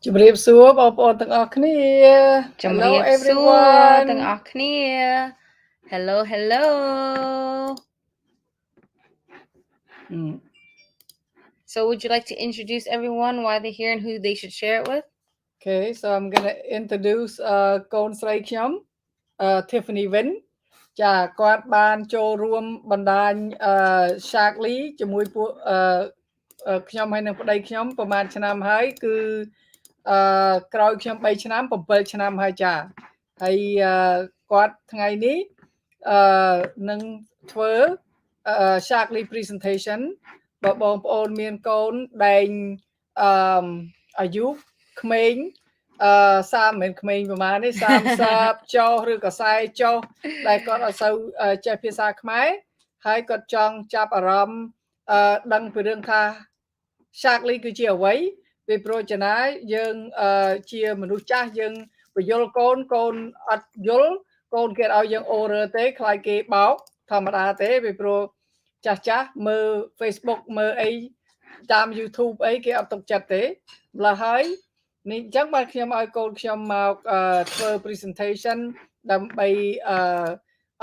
ជំរាបសួរបងប្អូនទាំងអស់គ្នា Hello everyone. Hello. So would you like to introduce everyone, why they're here and who they should share it with? Okay, so I'm going to introduce កូនស្រីខ្ញុំ Tiffany Win ចាគាត់បានចូលរួមបណ្ដាញSharkly ជាមួយពួកខ្ញុំហើយនឹងប្តីខ្ញុំប្រហែលឆ្នាំហើយគឺក្រោយខ្ញុំ3ឆ្នាំ7ឆ្នាំហើយចាហើយគាត់ថ្ងៃនេះនឹងធ្វើ Sharkly presentation បើបងប្អូនមានកូនដែលអាយុក្មេង30មិនក្មេងប្រហែលនេះ30ចុះឬក៏40ចុះដែលគាត់អត់សូវចេះភាសាខ្មែរហើយគាត់ចង់ចាប់អារម្មណ៍ដឹងពីរឿងថា Sharkly គឺជាអ្វីពីព្រោះចំណាយយើងជាមនុស្សចាស់យើងបញ្យល់កូនអត់យល់កូនគេឲ្យយើងអូរទេខ្លាចគេបោកធម្មតាទេពីព្រោះចាស់មើល Facebook មើលអីតាម YouTube អីគេអត់ទុកចិត្តទេម្ល៉េះហើយនេះអញ្ចឹងបាទខ្ញុំឲ្យកូនខ្ញុំមកធ្វើ presentation ដើម្បី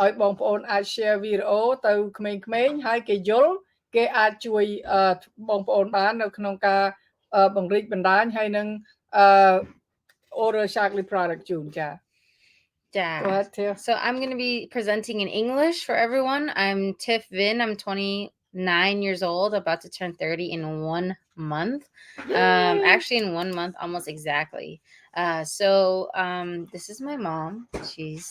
ឲ្យបងប្អូនអាច share វីដេអូទៅក្មេងៗហើយគេយល់គេអាចជួយបងប្អូនបាននៅក្នុងការបង្រីកបណ្ដាញហើយនឹងorder Sharkly product ជូនចា So I'm going to be presenting in English for everyone. I'm Tiff Vin. I'm 29 years old, about to turn 30 in 1 month. Actually in 1 month, almost exactly. This is my mom. She's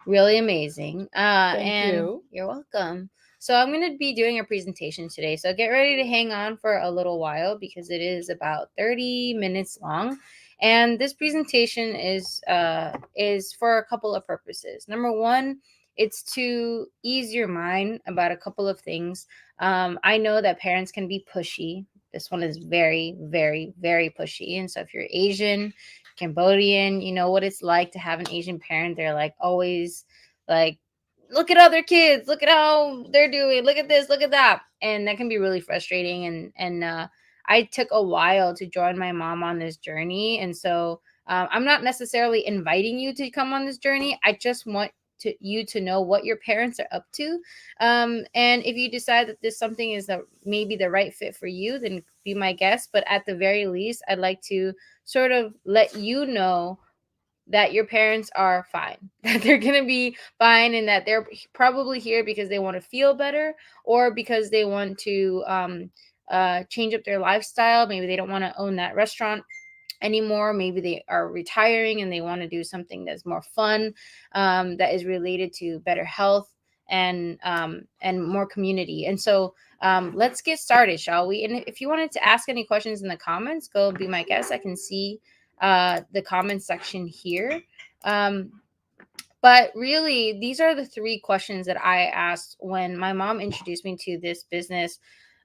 really amazing. Thank you. You're welcome. So I'm going to be doing a presentation today. So get ready to hang on for a little while because it is about 30 minutes long. And this presentation is for a couple of purposes. Number one, it's to ease your mind about a couple of things. I know that parents can be pushy. This one is very, very, very pushy. And so if you're Asian, Cambodian, you know what it's like to have an Asian parent. They're like always like, look at other kids, look at how they're doing, look at this, look at that. And that can be really frustrating. And I took a while to join my mom on this journey. And so I'm not necessarily inviting you to come on this journey. I just want you to know what your parents are up to. And if you decide that this something is maybe the right fit for you, then be my guest. But at the very least, I'd like to sort of let you know that your parents are fine, that they're going to be fine, and that they're probably here because they want to feel better or because they want to change up their lifestyle. Maybe they don't want to own that restaurant anymore. Maybe they are retiring and they want to do something that's more fun, that is related to better health and more community. And so let's get started, shall we? And if you wanted to ask any questions in the comments, go be my guest. I can see the comments section here. But really, these are the 3 questions that I asked when my mom introduced me to this business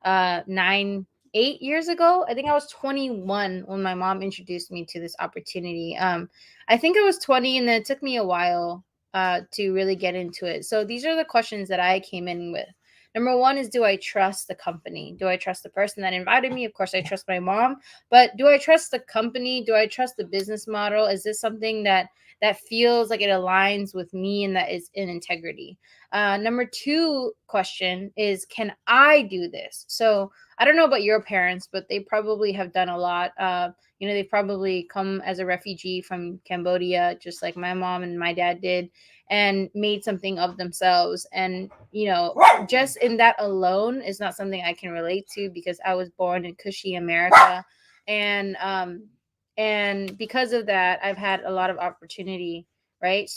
8 years ago. I think I was 21 when my mom introduced me to this opportunity. I think I was 20, and then it took me a while to really get into it. So these are the questions that I came in with. Number 1 is, do I trust the company? Do I trust the person that invited me? Of course, I trust my mom. But do I trust the company? Do I trust the business model? Is this something that feels like it aligns with me and that is in integrity? Number 2 question is, can I do this? So I don't know about your parents, but they probably have done a lot. They've probably come as a refugee from Cambodia, just like my mom and my dad did, and made something of themselves. And, just in that alone is not something I can relate to because I was born in cushy America. And because of that, I've had a lot of opportunity, right?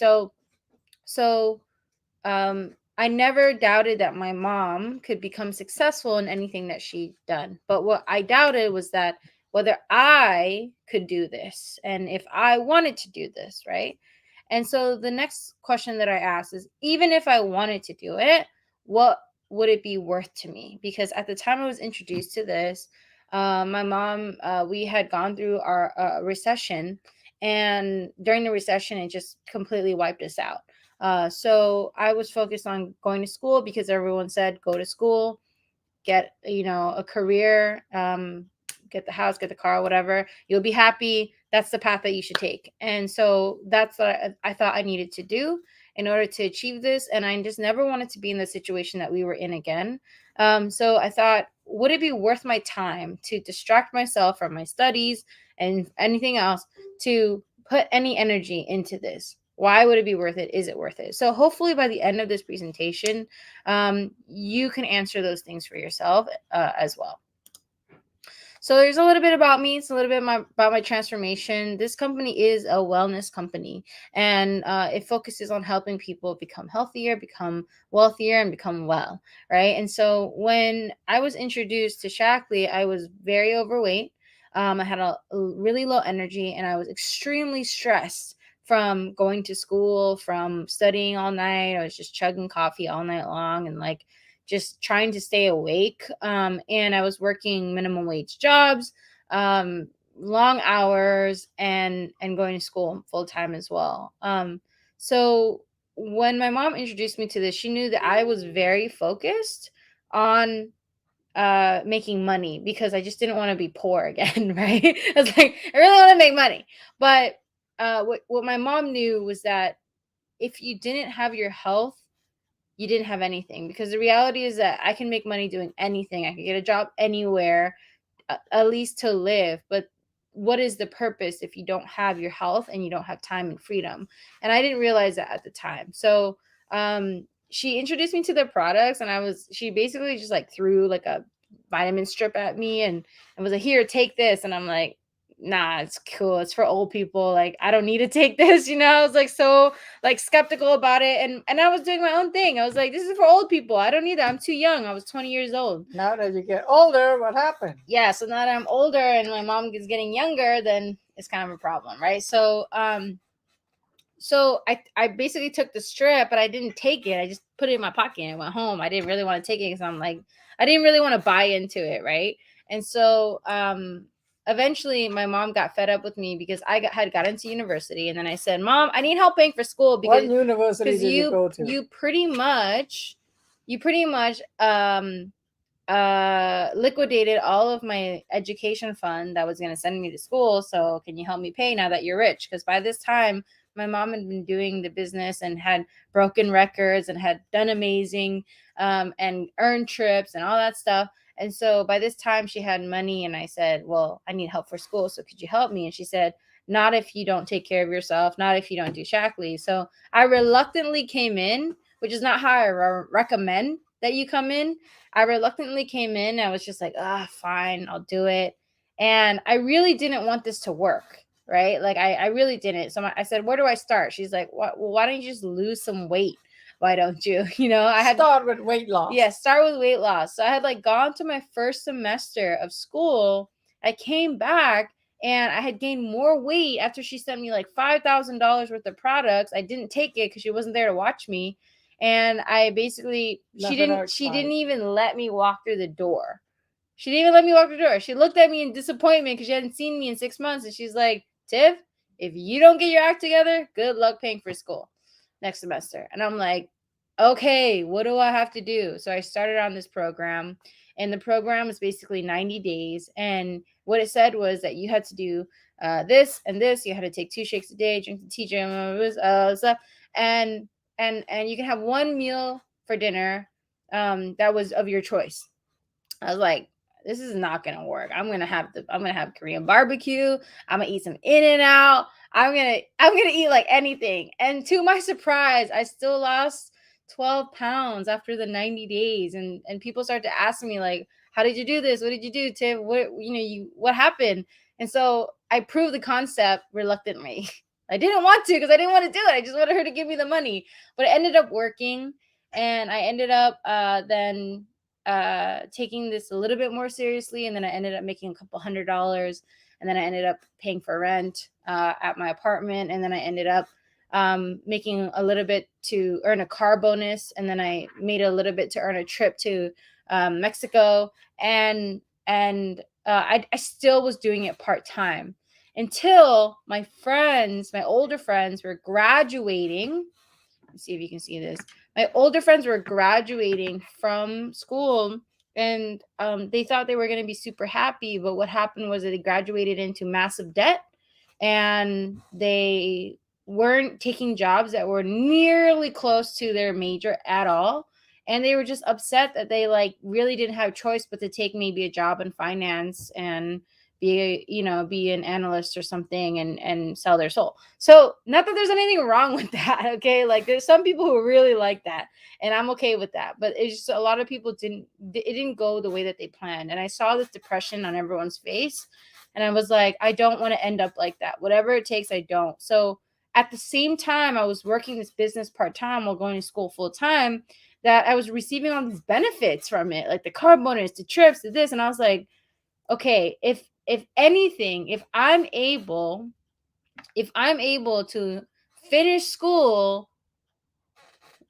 I never doubted that my mom could become successful in anything that she'd done. But what I doubted was that whether I could do this and if I wanted to do this, right? And so the next question that I asked is, even if I wanted to do it, what would it be worth to me? Because at the time I was introduced to this, my mom, we had gone through our recession, and during the recession, it just completely wiped us out. So I was focused on going to school because everyone said, go to school, get, a career, get the house, get the car, whatever. You'll be happy. That's the path that you should take. And so that's what I thought I needed to do in order to achieve this. And I just never wanted to be in the situation that we were in again. So I thought, would it be worth my time to distract myself from my studies and anything else to put any energy into this? Why would it be worth it? Is it worth it? So hopefully by the end of this presentation, you can answer those things for yourself as well. So there's a little bit about me. It's a little bit about my transformation. This company is a wellness company, and it focuses on helping people become healthier, become wealthier, and become well, right? And so when I was introduced to Shackley, I was very overweight. I had a really low energy, and I was extremely stressed from going to school, from studying all night. I was just chugging coffee all night long, and like just trying to stay awake. And I was working minimum wage jobs, long hours, and going to school full time as well. So when my mom introduced me to this, she knew that I was very focused on making money because I just didn't want to be poor again, right? I was like, I really want to make money. But what my mom knew was that if you didn't have your health, you didn't have anything, because the reality is that I can make money doing anything. I can get a job anywhere, at least to live. But what is the purpose if you don't have your health and you don't have time and freedom? And I didn't realize that at the time. So she introduced me to the products, and she basically just like threw like a vitamin strip at me and was like, here, take this. And I'm like, nah, it's cool. It's for old people. Like, I don't need to take this, I was like so like skeptical about it. And I was doing my own thing. I was like, this is for old people. I don't need that. I'm too young. I was 20 years old. Now that you get older, what happened? Yeah, so now that I'm older and my mom is getting younger, then it's kind of a problem, right? So I basically took the strip, but I didn't take it. I just put it in my pocket and went home. I didn't really want to take it because I'm like, I didn't really want to buy into it, right? And so eventually my mom got fed up with me because I had got into university, and then I said, Mom, I need help paying for school because what university did you go to? You pretty much liquidated all of my education fund that was going to send me to school. So can you help me pay now that you're rich? Because by this time, my mom had been doing the business and had broken records and had done amazing and earned trips and all that stuff. And so by this time she had money, and I said, well, I need help for school. So could you help me? And she said, not if you don't take care of yourself, not if you don't do Shackley. So I reluctantly came in, which is not how I recommend that you come in. I reluctantly came in. I was just like, fine, I'll do it. And I really didn't want this to work, right? Like I really didn't. So I said, where do I start? She's like, well, why don't you just lose some weight? Why don't you? I had start with weight loss. Yeah, start with weight loss. So I had like gone to my first semester of school. I came back and I had gained more weight after she sent me like $5,000 worth of products. I didn't take it because she wasn't there to watch me. And I basically, she didn't even let me walk through the door. She didn't even let me walk through the door. She looked at me in disappointment because she hadn't seen me in 6 months. And she's like, Tiv, if you don't get your act together, good luck paying for school next semester. And I'm like, okay, what do I have to do? So I started on this program, and the program was basically 90 days. And what it said was that you had to do this and this. You had to take 2 shakes a day, drink the tea, stuff, and you can have one meal for dinner that was of your choice. I was like, this is not gonna work. I'm gonna have Korean barbecue. I'm gonna eat some In-N-Out. I'm gonna eat like anything. And to my surprise, I still lost 12 pounds after the 90 days. And people started to ask me like, how did you do this? What did you do, Tim? What happened? And so I proved the concept reluctantly. I didn't want to because I didn't want to do it. I just wanted her to give me the money, but it ended up working. And I ended up then taking this a little bit more seriously. And then I ended up making a couple $100s. And then I ended up paying for rent at my apartment. And then I ended up making a little bit to earn a car bonus. And then I made a little bit to earn a trip to Mexico. And I still was doing it part-time until my older friends were graduating. Let's see if you can see this. My older friends were graduating from school And they thought they were going to be super happy, but what happened was that they graduated into massive debt, and they weren't taking jobs that were nearly close to their major at all, and they were just upset that they like really didn't have a choice but to take maybe a job in finance and be an analyst or something, and sell their soul. So not that there's anything wrong with that, okay? Like there's some people who really like that, and I'm okay with that, but it's just a lot of people it didn't go the way that they planned. And I saw this depression on everyone's face, and I was like, I don't want to end up like that. Whatever it takes, I don't. So at the same time, I was working this business part-time while going to school full-time, that I was receiving all these benefits from it, like the car bonus, the trips, the this. And I was like, okay, if anything, if I'm able to finish school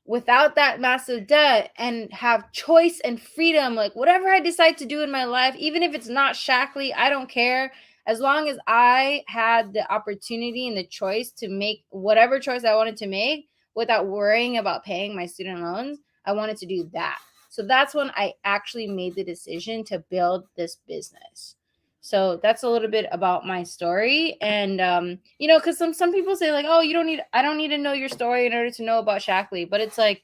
without that massive debt and have choice and freedom, like whatever I decide to do in my life, even if it's not Shackley, I don't care. As long as I had the opportunity and the choice to make whatever choice I wanted to make without worrying about paying my student loans, I wanted to do that. So that's when I actually made the decision to build this business. So that's a little bit about my story. And because some people say like, oh, I don't need to know your story in order to know about Shackley. But it's like,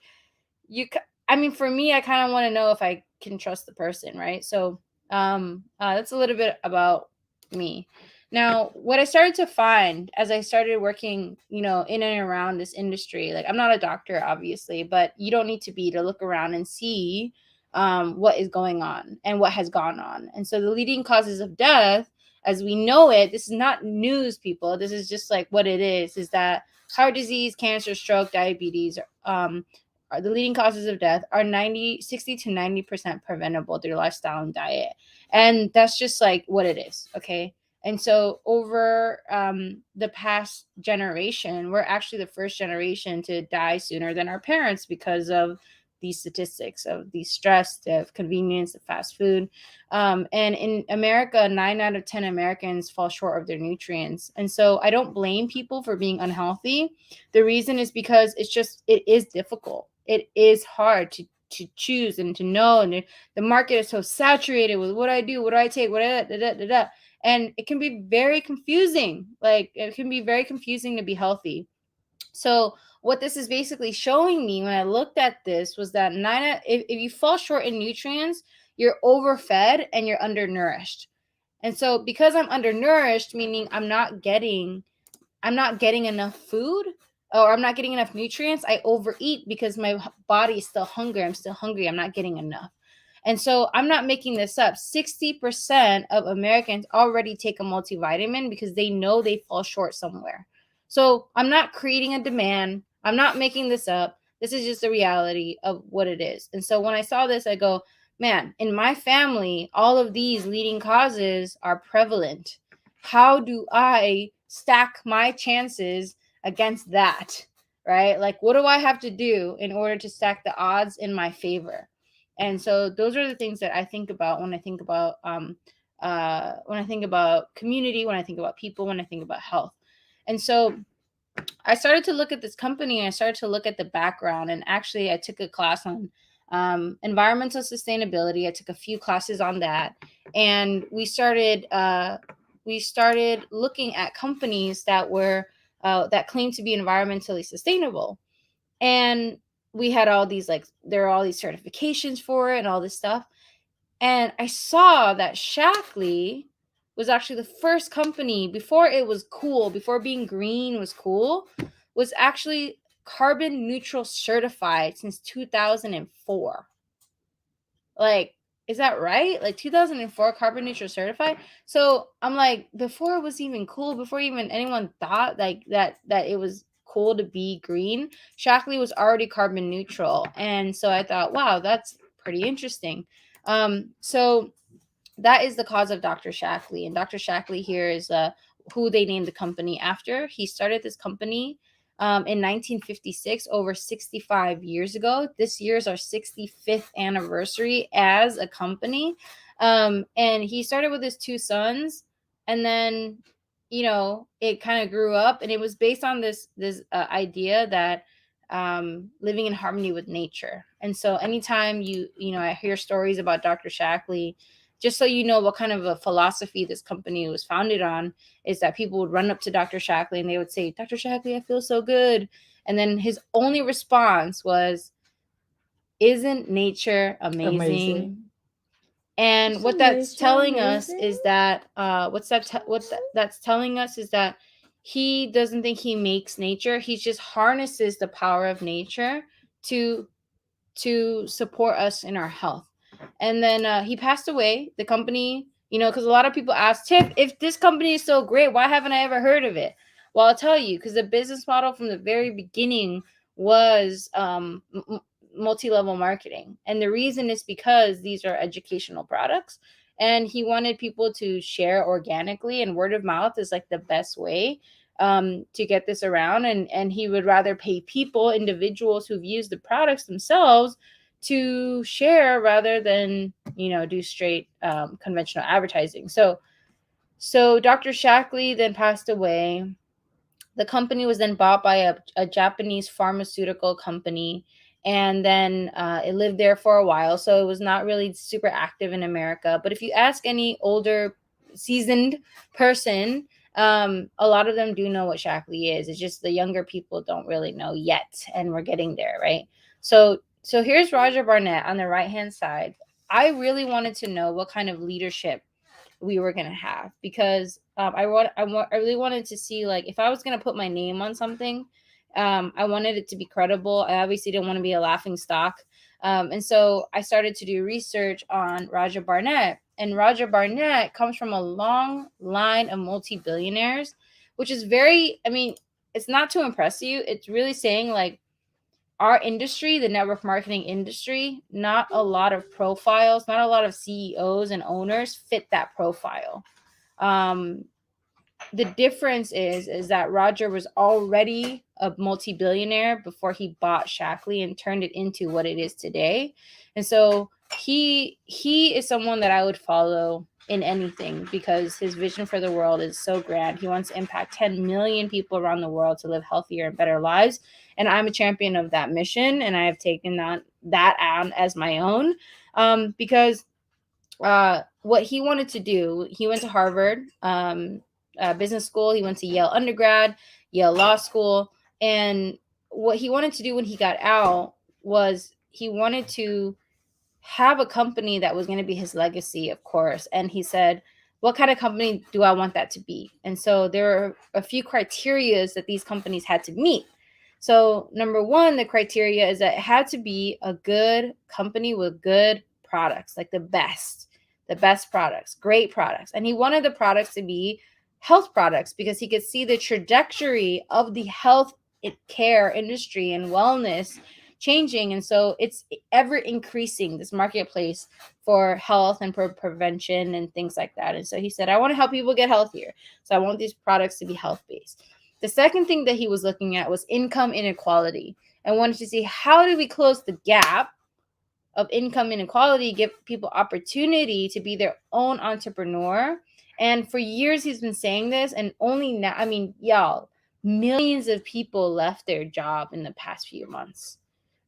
for me, I kind of want to know if I can trust the person, right? So that's a little bit about me. Now, what I started to find as I started working, in and around this industry, like I'm not a doctor, obviously, but you don't need to be to look around and see what is going on and what has gone on. And so the leading causes of death, as we know it, this is not news, people. This is just like what it is that heart disease, cancer, stroke, diabetes, are the leading causes of death are 60 to 90% preventable through lifestyle and diet. And that's just like what it is. Okay. And so over the past generation, we're actually the first generation to die sooner than our parents because of these statistics of the stress, the convenience, the fast food. And in America, 9 out of 10 Americans fall short of their nutrients. And so I don't blame people for being unhealthy. The reason is because it is difficult. It is hard to choose and to know. And the market is so saturated with what I do, what I take, and it can be very confusing. Like it can be very confusing to be healthy. So what this is basically showing me when I looked at this was that if you fall short in nutrients, you're overfed and you're undernourished. And so because I'm undernourished, meaning I'm not getting enough food, or I'm not getting enough nutrients, I overeat because my body is still hungry. I'm still hungry. I'm not getting enough. And so I'm not making this up. 60% of Americans already take a multivitamin because they know they fall short somewhere. So I'm not creating a demand. I'm not making this up. This is just the reality of what it is. And so when I saw this, I go, man, in my family, all of these leading causes are prevalent. How do I stack my chances against that? Right? Like, what do I have to do in order to stack the odds in my favor? And so those are the things that I think about when I think about community, when I think about people, when I think about health. And so I started to look at this company, and I started to look at the background. And actually, I took a class on environmental sustainability. I took a few classes on that, and we started looking at companies that were that claimed to be environmentally sustainable. And we had all these, like, there are all these certifications for it and all this stuff. And I saw that Shackley was actually the first company, before it was cool, before being green was cool, was actually carbon neutral certified since 2004. Like, is that right? Like 2004 carbon neutral certified. So I'm like, before it was even cool, before even anyone thought like that it was cool to be green, Shackley was already carbon neutral. And so I thought, wow, that's pretty interesting. So that is the cause of Dr. Shackley. And Dr. Shackley here is who they named the company after. He started this company in 1956, over 65 years ago. This year is our 65th anniversary as a company. And he started with his two sons, and then, it kind of grew up, and it was based on this idea that living in harmony with nature. And so anytime I hear stories about Dr. Shackley, just so you know what kind of a philosophy this company was founded on, is that people would run up to Dr. Shackley and they would say, Dr. Shackley, I feel so good. And then his only response was, isn't nature amazing? And Isn't what that's nature telling us amazing? is that that's telling us is that he doesn't think he makes nature. He just harnesses the power of nature to support us in our health. And then he passed away. The company, because a lot of people ask, Tiff, if this company is so great, why haven't I ever heard of it? Well, I'll tell you, because the business model from the very beginning was multi-level marketing. And the reason is because these are educational products. And he wanted people to share organically, and word of mouth is like the best way to get this around. And he would rather pay individuals who've used the products themselves to share rather than do straight conventional advertising. So Dr. Shackley then passed away. The company was then bought by a Japanese pharmaceutical company, and then it lived there for a while, so it was not really super active in America. But if you ask any older seasoned person, a lot of them do know what Shackley is. It's just the younger people don't really know yet, and we're getting there, right? So here's Roger Barnett on the right hand side. I really wanted to know what kind of leadership we were gonna have, because I really wanted to see, like, if I was gonna put my name on something, I wanted it to be credible. I obviously didn't want to be a laughing stock, and so I started to do research on Roger Barnett. And Roger Barnett comes from a long line of multi-billionaires, which is very, I mean, it's not to impress you. It's really saying, like, our industry, the network marketing industry, not a lot of profiles, not a lot of CEOs and owners fit that profile. The difference is that Roger was already a multi-billionaire before he bought Shackley and turned it into what it is today. And so he is someone that I would follow in anything, because his vision for the world is so grand. He wants to impact 10 million people around the world to live healthier and better lives. And I'm a champion of that mission, and I have taken that on as my own, because what he wanted to do, he went to Harvard business school, he went to Yale undergrad, Yale law school, and what he wanted to do when he got out was he wanted to have a company that was going to be his legacy, of course. And he said, what kind of company do I want that to be? And so there are a few criterias that these companies had to meet. So number one, the criteria is that it had to be a good company with good products, like the best products, great products. And he wanted the products to be health products, because he could see the trajectory of the health care industry and wellness changing. And so it's ever increasing, this marketplace for health and for prevention and things like that. And so he said, I want to help people get healthier, so I want these products to be health based. The second thing that he was looking at was income inequality, and wanted to see, how do we close the gap of income inequality, give people opportunity to be their own entrepreneur. And for years he's been saying this, and only now, I mean, y'all, millions of people left their job in the past few months.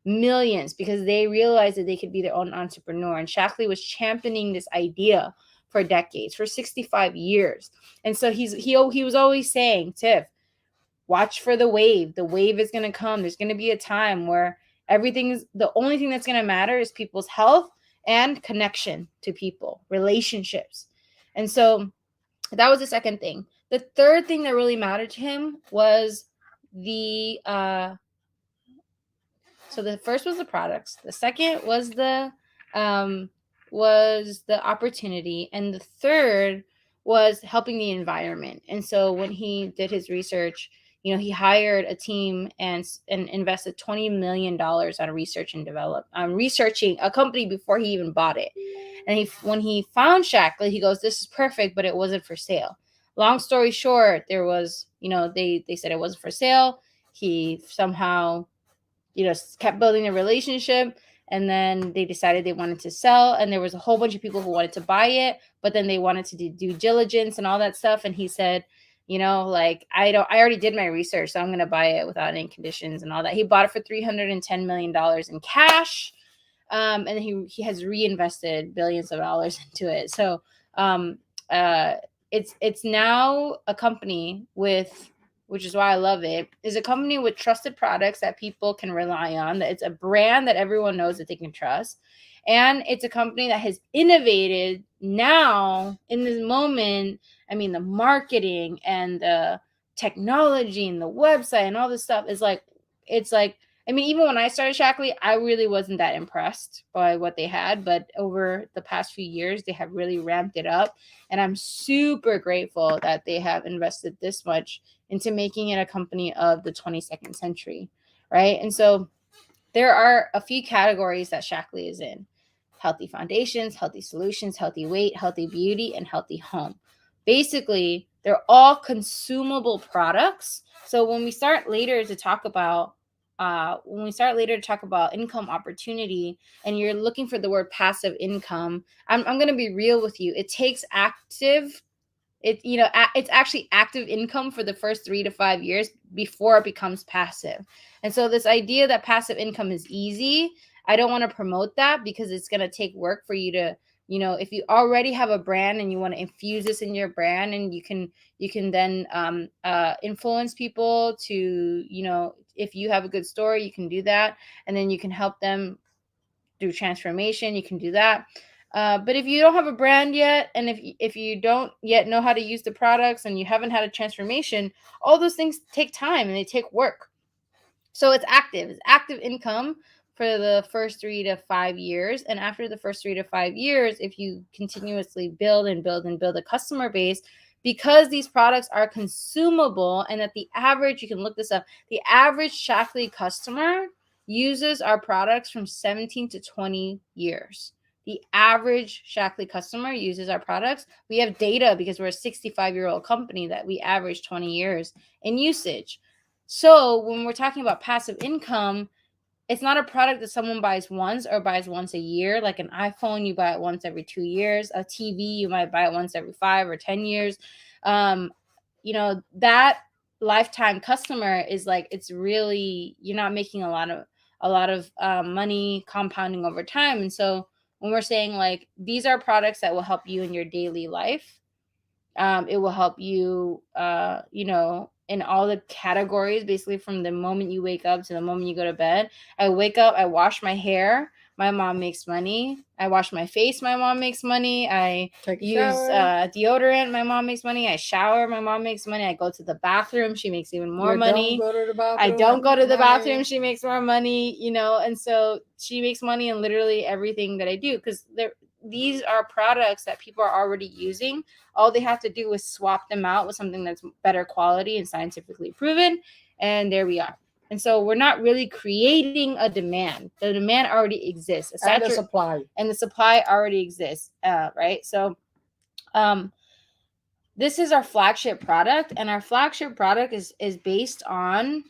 Millions, because they realized that they could be their own entrepreneur. And Shackley was championing this idea for decades, for 65 years. And so he was always saying, Tiff, watch for the wave. The wave is going to come. There's going to be a time where the only thing that's going to matter is people's health and connection to people, relationships. And so that was the second thing. The third thing that really mattered to him was so the first was the products. The second was the opportunity. And the third was helping the environment. And so when he did his research, he hired a team and invested $20 million on research and researching a company before he even bought it. And when he found Shackley, he goes, this is perfect, but it wasn't for sale. Long story short, there was, they said it wasn't for sale. He somehow, kept building a relationship, and then they decided they wanted to sell, and there was a whole bunch of people who wanted to buy it, but then they wanted to do due diligence and all that stuff. And he said, Like I already did my research, so I'm going to buy it without any conditions and all that. He bought it for $310 million in cash. And he has reinvested billions of dollars into it. So it's now a company with, which is why I love it, is a company with trusted products that people can rely on. That it's a brand that everyone knows that they can trust. And it's a company that has innovated now in this moment. I mean, the marketing and the technology and the website and all this stuff is like, it's like, I mean, even when I started Shackley, I really wasn't that impressed by what they had. But over the past few years, they have really ramped it up. And I'm super grateful that they have invested this much into making it a company of the 22nd century, right? And so there are a few categories that Shackley is in: healthy foundations, healthy solutions, healthy weight, healthy beauty, and healthy home. Basically, they're all consumable products. So when we start later to talk about income opportunity, and you're looking for the word passive income, I'm going to be real with you. It takes it's actually active income for the first 3 to 5 years before it becomes passive. And so this idea that passive income is easy, I don't want to promote that, because it's going to take work for you to, if you already have a brand and you want to infuse this in your brand, and you can then influence people to, if you have a good story, you can do that, and then you can help them do transformation, you can do that. But if you don't have a brand yet, and if you don't yet know how to use the products, and you haven't had a transformation, all those things take time and they take work. So it's active income for the first 3 to 5 years. And after the first 3 to 5 years, if you continuously build and build and build a customer base, because these products are consumable, and that the average, you can look this up, the average Shackley customer uses our products from 17 to 20 years. The average Shackley customer uses our products. We have data because we're a 65-year-old company that we average 20 years in usage. So when we're talking about passive income, it's not a product that someone buys once or buys once a year. Like an iPhone, you buy it once every 2 years. A TV, you might buy it once every 5 or 10 years. That lifetime customer is like, it's really, you're not making a lot of money compounding over time. And so when we're saying like, these are products that will help you in your daily life, it will help you, in all the categories, basically from the moment you wake up to the moment you go to bed. I wake up, I wash my hair, my mom makes money. I wash my face, my mom makes money. I use deodorant, my mom makes money. I shower, my mom makes money. I go to the bathroom, she makes even more money. I don't go to the bathroom, she makes more money, and so she makes money in literally everything that I do, because these are products that people are already using. All they have to do is swap them out with something that's better quality and scientifically proven, and there we are. And so we're not really creating a demand. The demand already exists. And the supply. And the supply already exists, right? So this is our flagship product, and our flagship product is based on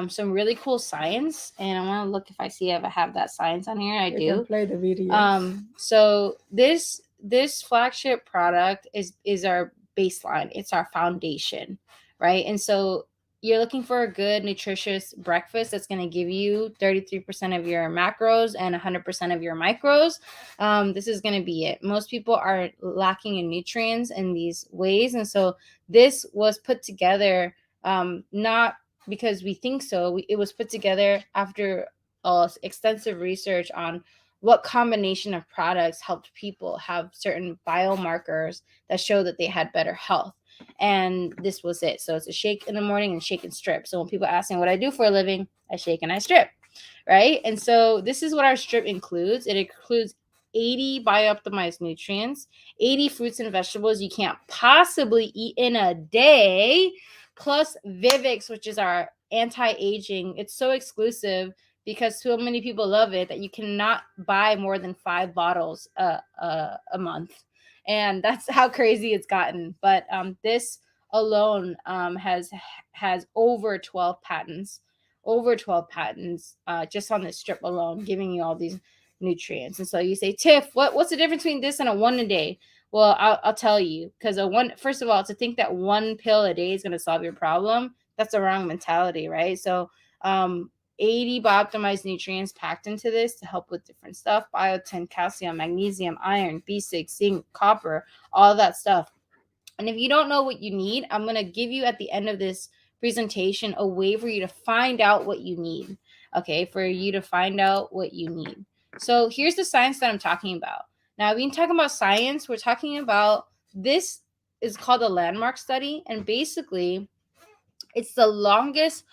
some really cool science. And I want to look if I see if I have that science on here. I do. You can play the video. So this flagship product is our baseline. It's our foundation, right? And so you're looking for a good, nutritious breakfast that's going to give you 33% of your macros and 100% of your micros. This is going to be it. Most people are lacking in nutrients in these ways. And so this was put together, not because we think so. It was put together after extensive research on what combination of products helped people have certain biomarkers that show that they had better health. And this was it. So it's a shake in the morning and shake and strip. So when people ask me what I do for a living, I shake and I strip, right? And so this is what our strip includes. It includes 80 biooptimized nutrients, 80 fruits and vegetables you can't possibly eat in a day, plus Vivix, which is our anti-aging. It's so exclusive because so many people love it that you cannot buy more than 5 bottles a month. And that's how crazy it's gotten. But this alone has over 12 patents, just on this strip alone, giving you all these nutrients. And so you say, Tiff, what's the difference between this and a 1 a day? Well, I'll tell you, because first of all, to think that one pill a day is going to solve your problem, that's the wrong mentality, right? So 80 biooptimized nutrients packed into this to help with different stuff: biotin, calcium, magnesium, iron, B6, zinc, copper, all that stuff. And if you don't know what you need, I'm going to give you at the end of this presentation a way for you to find out what you need. Okay, for you to find out what you need. So here's the science that I'm talking about. Now, we've been talking about science. We're talking about this is called a landmark study. And basically, it's the largest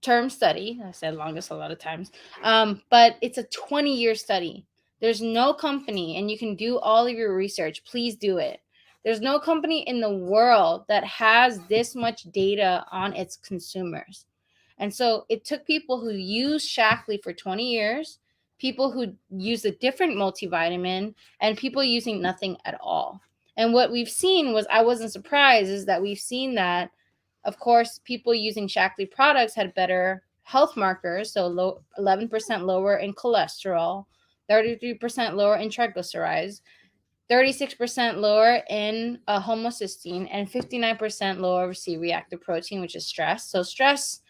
term study. I said longest a lot of times. But it's a 20-year study. There's no company, and you can do all of your research. Please do it. There's no company in the world that has this much data on its consumers. And so it took people who used Shaklee for 20 years, people who used a different multivitamin, and people using nothing at all. And what we've seen was, I wasn't surprised, is that we've seen that, of course, people using Shaklee products had better health markers, so 11% lower in cholesterol, 33% lower in triglycerides, 36% lower in homocysteine, and 59% lower C-reactive protein, which is stress. So stress,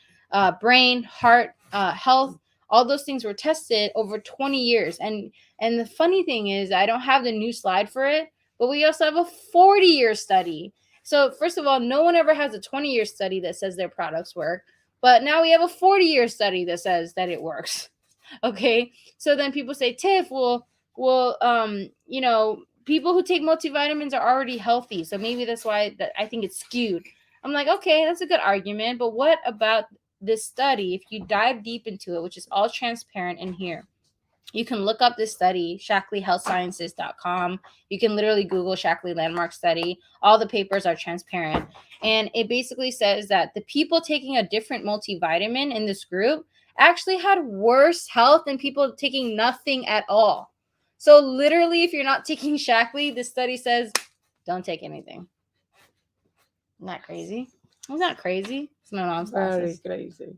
brain, heart, health, all those things were tested over 20 years. And the funny thing is, I don't have the new slide for it, but we also have a 40-year study. So first of all, no one ever has a 20-year study that says their products work, but now we have a 40-year study that says that it works. Okay, so then people say, Tiff, well, people who take multivitamins are already healthy, so maybe that's why I think it's skewed. I'm like, okay, that's a good argument, but what about this study? If you dive deep into it, which is all transparent in here, you can look up this study, ShakleeHealthSciences.com. You can literally Google Shaklee Landmark Study. All the papers are transparent. And it basically says that the people taking a different multivitamin in this group actually had worse health than people taking nothing at all. So literally, if you're not taking Shaklee, this study says, don't take anything. Isn't that crazy? Isn't that crazy? It's my mom's Very glasses. crazy.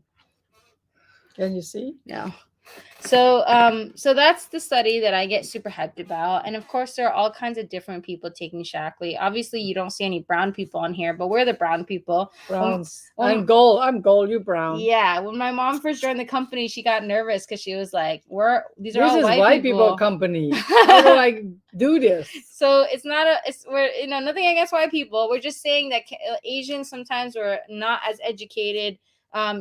Can you see? No. So that's the study that I get super hyped about. And of course, there are all kinds of different people taking Shaklee. Obviously, you don't see any brown people on here, but we're the brown people. Browns. I'm gold, you brown. Yeah. When my mom first joined the company, she got nervous because she was like, these are This all is white people company. How do I do this? So we're nothing against white people. We're just saying that Asians sometimes were not as educated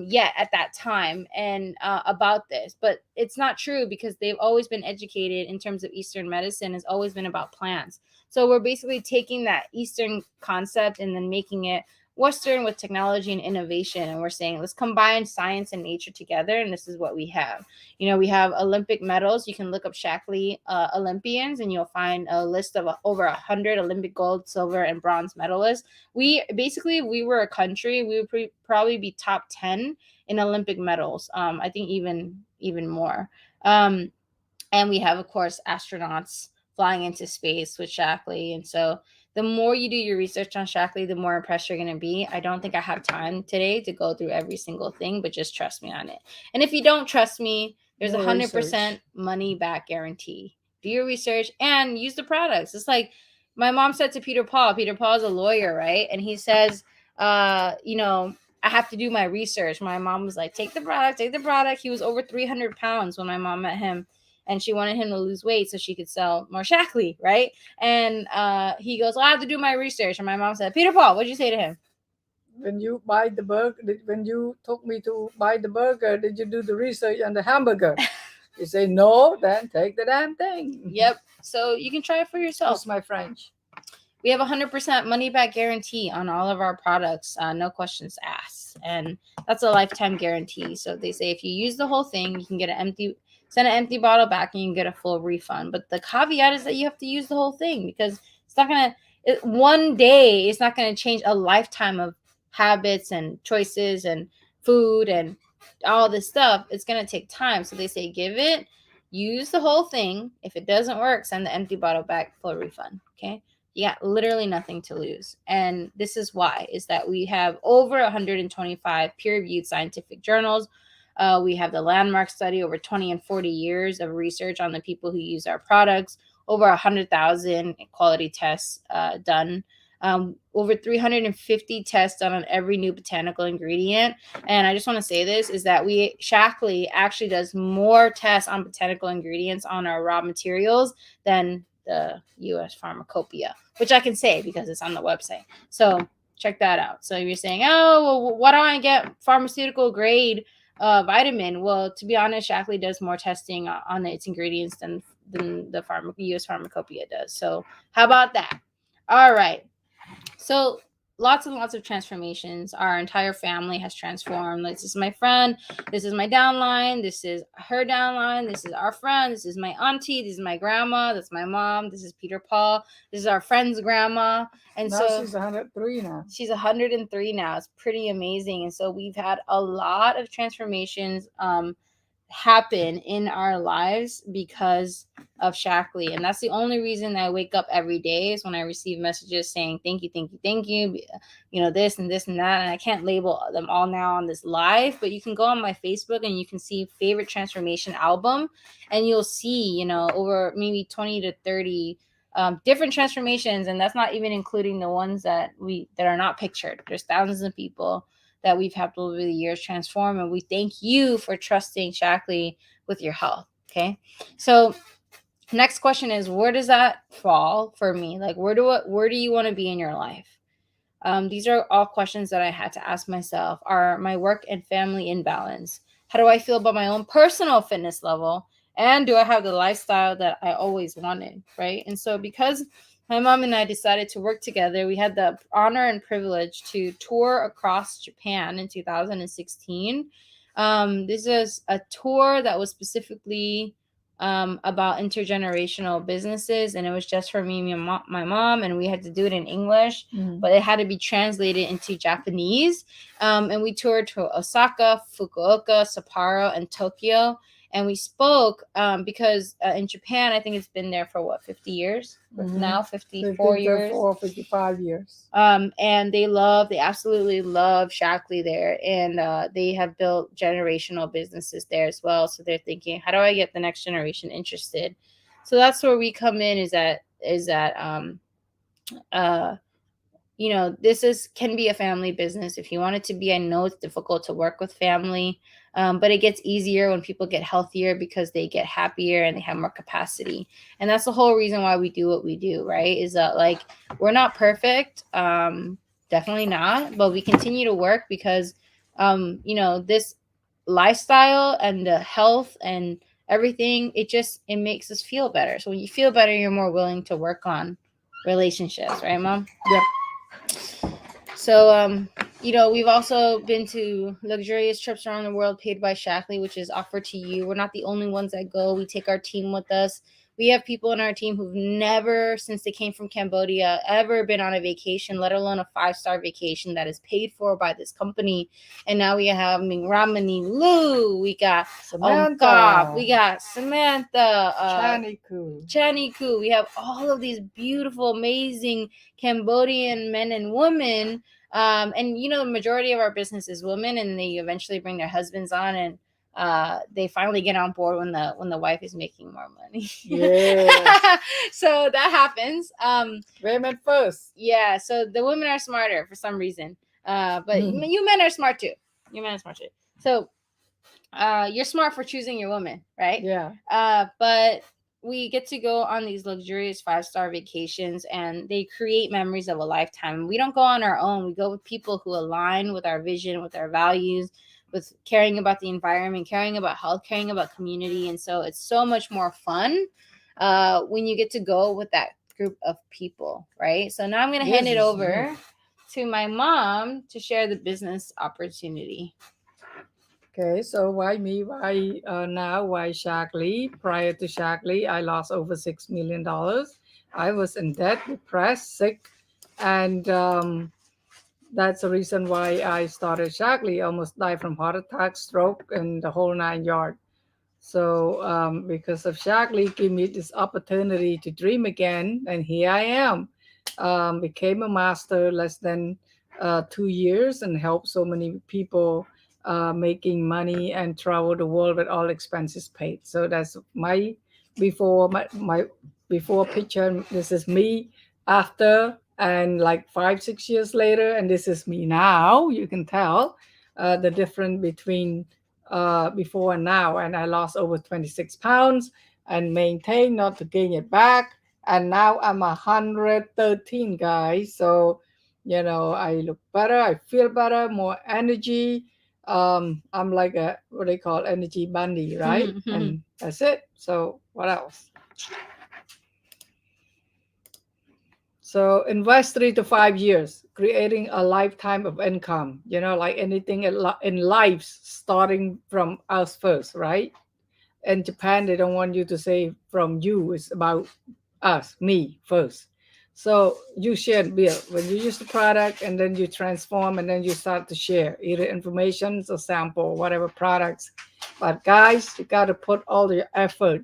yet at that time and about this, but it's not true, because they've always been educated in terms of Eastern medicine. Has always been about plants. So we're basically taking that Eastern concept and then making it Western with technology and innovation, and we're saying, let's combine science and nature together, and this is what we have. We have Olympic medals. You can look up Shaklee Olympians, and you'll find a list of over 100 Olympic gold, silver, and bronze medalists. We were a country, we would probably be top 10 in Olympic medals. I think even more. And we have, of course, astronauts flying into space with Shaklee. And so the more you do your research on Shaklee, the more impressed you're going to be. I don't think I have time today to go through every single thing, but just trust me on it. And if you don't trust me, there's a 100% money back guarantee. Do your research and use the products. It's like my mom said to Peter Paul. Peter Paul is a lawyer, right? And he says, I have to do my research. My mom was like, take the product. He was over 300 pounds when my mom met him, and she wanted him to lose weight so she could sell more Shaklee, right? And he goes, well, I have to do my research. And my mom said, Peter Paul, what'd you say to him? When you buy the burger, when you took me to buy the burger, did you do the research on the hamburger? You say no, then take the damn thing. Yep. So you can try it for yourself. That's my French. We have 100% money back guarantee on all of our products, no questions asked, and that's a lifetime guarantee. So they say if you use the whole thing, you can get send an empty bottle back, and you can get a full refund. But the caveat is that you have to use the whole thing, because it's not gonna one day. It's not gonna change a lifetime of habits and choices and food and all this stuff. It's gonna take time. So they say use the whole thing. If it doesn't work, send the empty bottle back, full refund. Okay. You got literally nothing to lose. And this is why, is that we have over 125 peer-reviewed scientific journals. We have the landmark study, over 20 and 40 years of research on the people who use our products, over 100,000 quality tests done. Over 350 tests done on every new botanical ingredient. And I just want to say this is that Shaklee actually does more tests on botanical ingredients on our raw materials than the US Pharmacopoeia, which I can say because it's on the website. So check that out. So you're saying, oh, well, why don't I get pharmaceutical grade vitamin? Well, to be honest, Shaklee does more testing on its ingredients than the US Pharmacopoeia does. So how about that? All right. So lots and lots of transformations. Our entire family has transformed. This is my friend. This is my downline. This is her downline. This is our friend. This is my auntie. This is my grandma. That's my mom. This is Peter Paul. This is our friend's grandma. And now so she's 103 now. She's 103 now. It's pretty amazing. And so we've had a lot of transformations happen in our lives because of Shaklee. And that's the only reason I wake up every day is when I receive messages saying thank you, thank you, thank you, you know, this and this and that. And I can't label them all now on this live, but you can go on my Facebook and you can see favorite transformation album, and you'll see, you know, over maybe 20 to 30 different transformations. And that's not even including the ones that are not pictured. There's thousands of people that we've helped over the years transform, and we thank you for trusting Shaklee with your health. Okay, so next question is, where does that fall for me? Like, where do you want to be in your life? These are all questions that I had to ask myself. Are my work and family in balance? How do I feel about my own personal fitness level? And do I have the lifestyle that I always wanted, right? And so because my mom and I decided to work together, we had the honor and privilege to tour across Japan in 2016. This is a tour that was specifically about intergenerational businesses, and it was just for me and my mom, and we had to do it in English, but it had to be translated into Japanese. And we toured to Osaka, Fukuoka, Sapporo, and Tokyo. And we spoke because in Japan, I think it's been there for 50 years? Now 54 years. 55 years. And they absolutely love Shaklee there. And they have built generational businesses there as well. So they're thinking, how do I get the next generation interested? So that's where we come in, is that you know, this can be a family business if you want it to be. I know it's difficult to work with family, but it gets easier when people get healthier because they get happier and they have more capacity. And that's the whole reason why we do what we do, right? Is that, like, we're not perfect, definitely not, but we continue to work because, you know, this lifestyle and the health and everything, it makes us feel better. So when you feel better, you're more willing to work on relationships, right, Mom? Yep. So, you know, we've also been to luxurious trips around the world paid by Shaklee, which is offered to you. We're not the only ones that go. We take our team with us. We have people in our team who've never, since they came from Cambodia, ever been on a vacation, let alone a 5-star vacation that is paid for by this company. And now we have Ramani Lu, we got Samantha, we got Samantha, Chaniku. We have all of these beautiful, amazing Cambodian men and women. And, you know, the majority of our business is women, and they eventually bring their husbands on, and they finally get on board when the wife is making more money. Yeah. So that happens. Women first. Yeah. So the women are smarter for some reason. But you men are smart too. So you're smart for choosing your woman, right? Yeah. But we get to go on these luxurious 5-star vacations, and they create memories of a lifetime. We don't go on our own. We go with people who align with our vision, with our values, with caring about the environment, caring about health, caring about community. And so it's so much more fun when you get to go with that group of people, right? So now I'm going to hand it over to my mom to share the business opportunity. Okay, so why me? Why now? Why Shaklee? Prior to Shaklee, I lost over $6 million. I was in debt, depressed, sick, and that's the reason why I started Shaklee. Almost died from heart attack, stroke, and the whole 9 yards. So because of Shaklee, gave me this opportunity to dream again, and here I am. Became a master less than 2 years and helped so many people making money and travel the world with all expenses paid. So that's my before picture. This is me after, and like 5-6 years later, and this is me now. You can tell the difference between before and now. And I lost over 26 pounds and maintained not to gain it back. And now I'm 113, guys. So, I look better, I feel better, more energy. I'm like a, what they call, energy bunny, right? And that's it. So what else? So invest 3 to 5 years, creating a lifetime of income. Like anything in life, starting from us first, right? In Japan, they don't want you to say from you. It's about us, me first. So you share and build. When you use the product and then you transform and then you start to share either information or sample, whatever products. But guys, you got to put all your effort,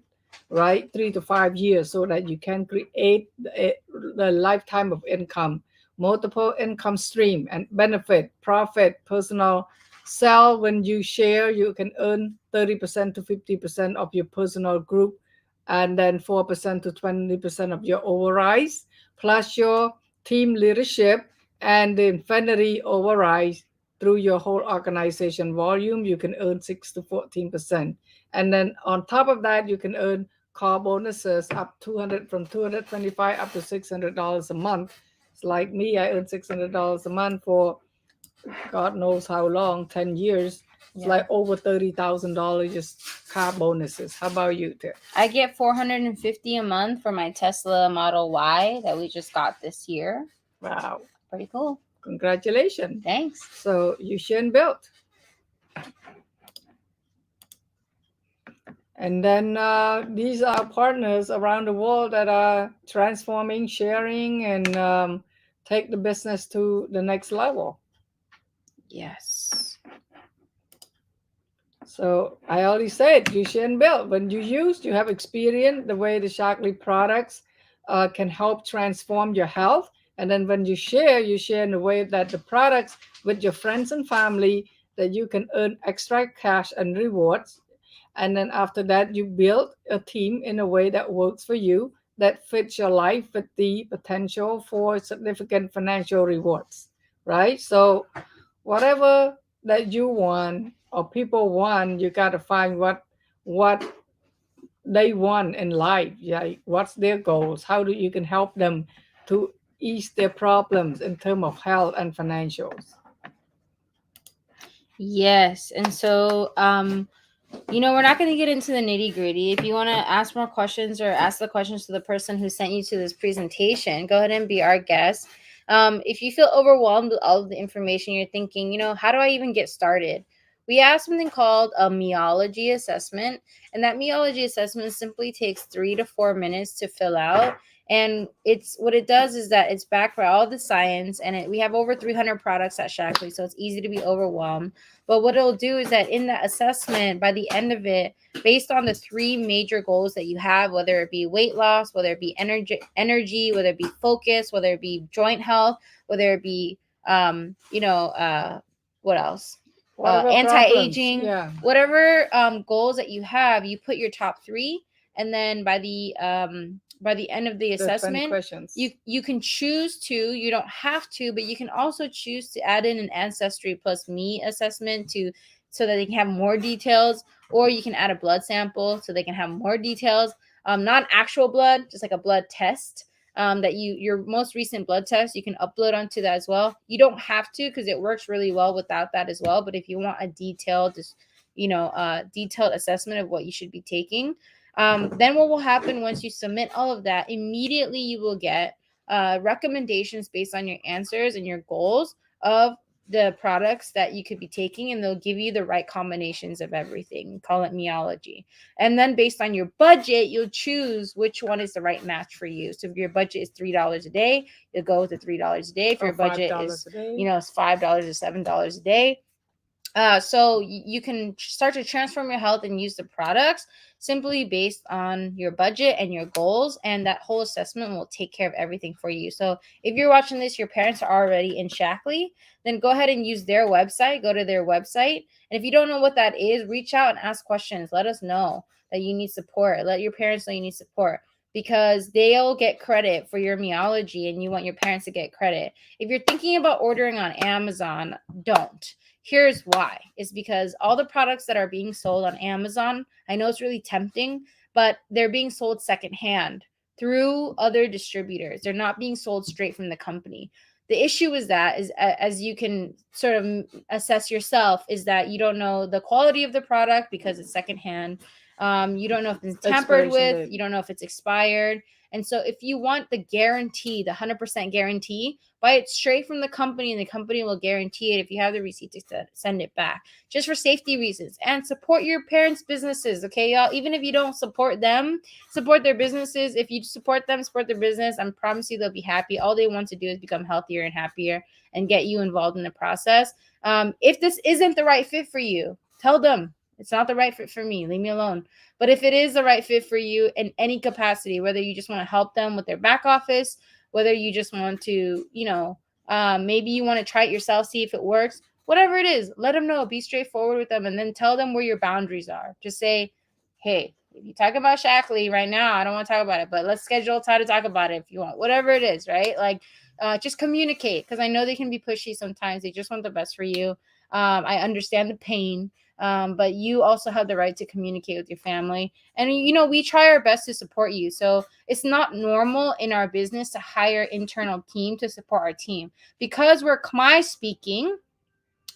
right? 3 to 5 years so that you can create the lifetime of income, multiple income stream and benefit, profit, personal sell. When you share, you can earn 30% to 50% of your personal group, and then 4% to 20% of your overrides, plus your team leadership and the infinity overrides through your whole organization volume. You can earn 6 to 14%. And then on top of that, you can earn car bonuses up 200 from 225 up to $600 a month. It's like me, I earn $600 a month for God knows how long, 10 years. It's like over $30,000 just car bonuses. How about you, Tiff? I get $450 a month for my Tesla Model Y that we just got this year. Wow. Pretty cool. Congratulations. Thanks. So you should build. And then these are partners around the world that are transforming, sharing, and take the business to the next level. Yes. So I already said you should build. When you use, you have experience the way the Shockley products can help transform your health. And then when you share in the way that the products with your friends and family, that you can earn extra cash and rewards. And then after that, you build a team in a way that works for you, that fits your life with the potential for significant financial rewards, right? So whatever that you want or people want, you got to find what they want in life. Yeah, what's their goals? How do you can help them to ease their problems in terms of health and financials? Yes, and so we're not going to get into the nitty gritty. If you want to ask more questions or ask the questions to the person who sent you to this presentation, go ahead and be our guest. If you feel overwhelmed with all of the information, you're thinking, how do I even get started? We have something called a Myology Assessment, and that Myology Assessment simply takes 3 to 4 minutes to fill out. And what it does is that it's backed by all the science, and we have over 300 products at Shackley, so it's easy to be overwhelmed. But what it'll do is that in that assessment, by the end of it, based on the 3 major goals that you have, whether it be weight loss, whether it be energy, whether it be focus, whether it be joint health, whether it be, what else? Anti-aging, whatever goals that you have, you put your top 3, and then by the end of the assessment, you can choose to, you don't have to, but you can also choose to add in an Ancestry Plus Me assessment so that they can have more details, or you can add a blood sample so they can have more details. Not actual blood, just like a blood test. That your most recent blood test, you can upload onto that as well. You don't have to, because it works really well without that as well. But if you want a detailed assessment of what you should be taking, then what will happen once you submit all of that, immediately you will get recommendations based on your answers and your goals of the products that you could be taking, and they'll give you the right combinations of everything. Call it Myology. And then based on your budget, you'll choose which one is the right match for you. So if your budget is $3 a day, you'll go with the $3 a day. If your budget is, it's $5 or $7 a day, so you can start to transform your health and use the products simply based on your budget and your goals, and that whole assessment will take care of everything for you. So if you're watching this, your parents are already in Shackley, then go ahead and use their website. Go to their website, and if you don't know what that is, reach out and ask questions. Let us know that you need support. Let your parents know you need support. because they'll get credit for your Myology and you want your parents to get credit. If you're thinking about ordering on Amazon, don't. Here's why. It's because all the products that are being sold on Amazon, I know it's really tempting, but they're being sold secondhand through other distributors. They're not being sold straight from the company. The issue is that, is as you can sort of assess yourself, is that you don't know the quality of the product because it's secondhand. You don't know if it's tampered with. You don't know if it's expired. And so if you want the guarantee, the 100% guarantee, buy it straight from the company, and the company will guarantee it if you have the receipt to send it back, just for safety reasons. And support your parents' businesses, okay, y'all? Even if you don't support them, support their businesses. If you support them, support their business, I promise you they'll be happy. All they want to do is become healthier and happier and get you involved in the process. If this isn't the right fit for you, tell them it's not the right fit for me. Leave me alone. But if it is the right fit for you in any capacity, whether you just want to help them with their back office, whether you just want to, maybe you want to try it yourself, see if it works, whatever it is, let them know. Be straightforward with them, and then tell them where your boundaries are. Just say, hey, if you talk about Shackley right now, I don't want to talk about it, but let's schedule time to talk about it if you want, whatever it is, right? Like, just communicate, because I know they can be pushy sometimes. They just want the best for you. I understand the pain. But you also have the right to communicate with your family. And, we try our best to support you. So it's not normal in our business to hire internal team to support our team. Because we're Khmer speaking,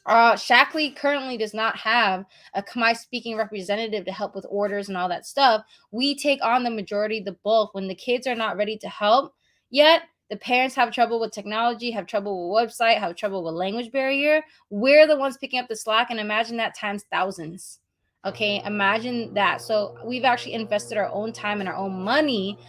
Shackley currently does not have a Khmer speaking representative to help with orders and all that stuff. We take on the majority, the bulk. When the kids are not ready to help yet, the parents have trouble with technology, have trouble with website, have trouble with language barrier. We're the ones picking up the slack, and imagine that times thousands. Okay, imagine that. So we've actually invested our own time and our own money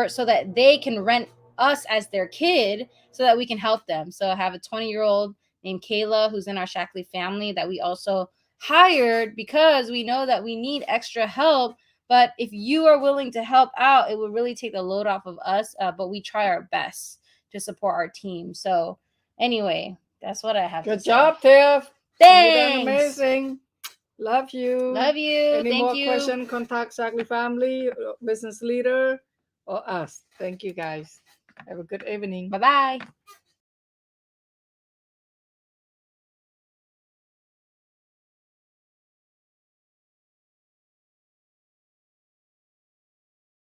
so that they can rent us as their kid so that we can help them. So I have a 20-year-old named Kayla who's in our Shackley family that we also hired because we know that we need extra help. But if you are willing to help out, it would really take the load off of us. But we try our best to support our team. So anyway, that's what I have to say. Good job, Tiff. Thanks. You done amazing. Love you. Love you. Any Thank more you. question, contact Shackley family, business leader, or us. Thank you, guys. Have a good evening. Bye-bye.